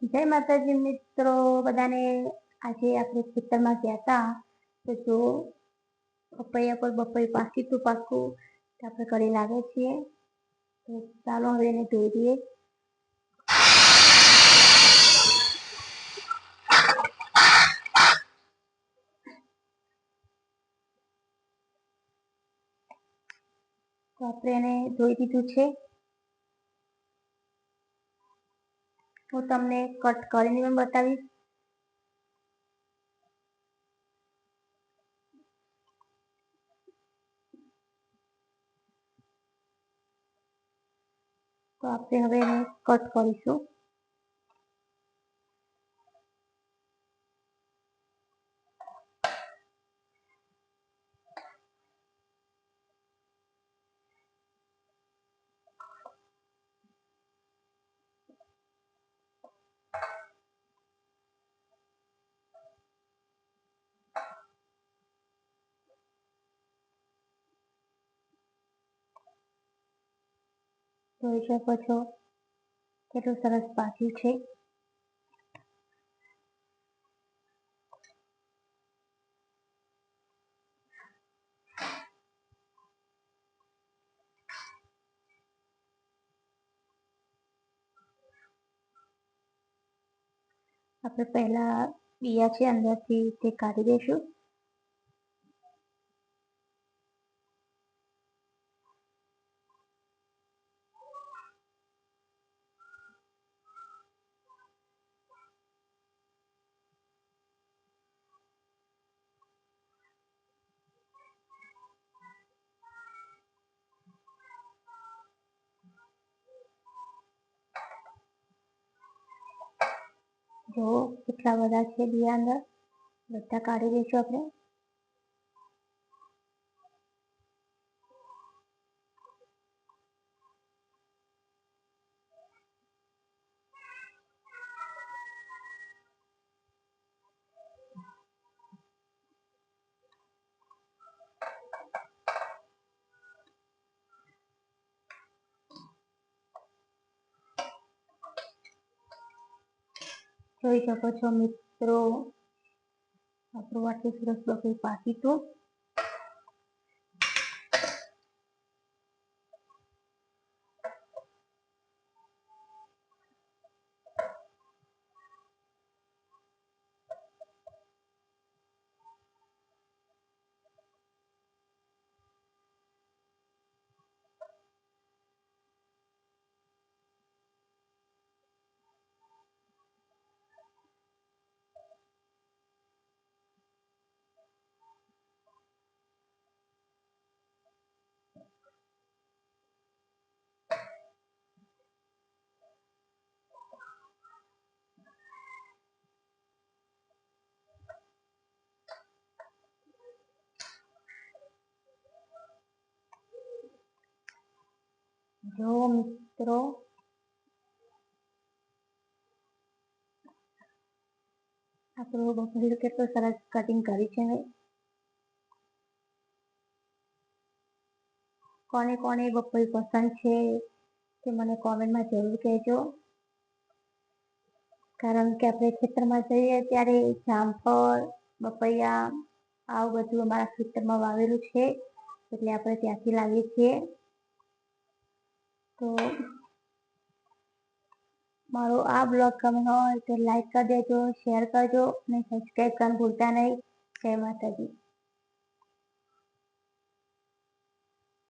જય માતાજી મિત્રો બધાને। આજે આપણે ખેતરમાં ગયા હતા તો જો પપૈયા પર બપૈયું પાકીતું પાકું આપણે કરી લાગે છીએ। તો ચાલો હવે એને ધોઈ દઈએ। તો આપણે એને ધોઈ દીધું છે। હું તમને કટ કરીને પણ બતાવીશ। તો આપણે હવે એને કટ કરીશું। જોઈ શકો છો કેટલું સરસ પાક્યું છે। આપણે પહેલા બિયા છે અંદરથી તે કાઢી દઈશું। જો કેટલા બધા છે બિયા અંદર, બધા કાઢી દઈશું આપણે। જોઈ શકો છો મિત્રો આપણું આટલું સરસ બપૈયું પાકીતું। જો મિત્રો આપણું બપૈયું કેટલું સરસ કટિંગ કરી છે। કોને કોને બપૈયું પસંદ છે તે મને કોમેન્ટમાં જરૂર કહેજો। કારણ કે આપણે ખેતરમાં જઈએ ત્યારે જામફળ બપૈયા આવું બધું અમારા ખેતરમાં વાવેલું છે, એટલે આપણે ત્યાંથી લાવીએ છીએ। તો મારો આ બ્લોગ ગમ્યો હોય તો લાઈક કરી દેજો, શેર કરજો અને સબસ્ક્રાઈબ કરવાનું ભૂલતા નહીં। જય માતાજી।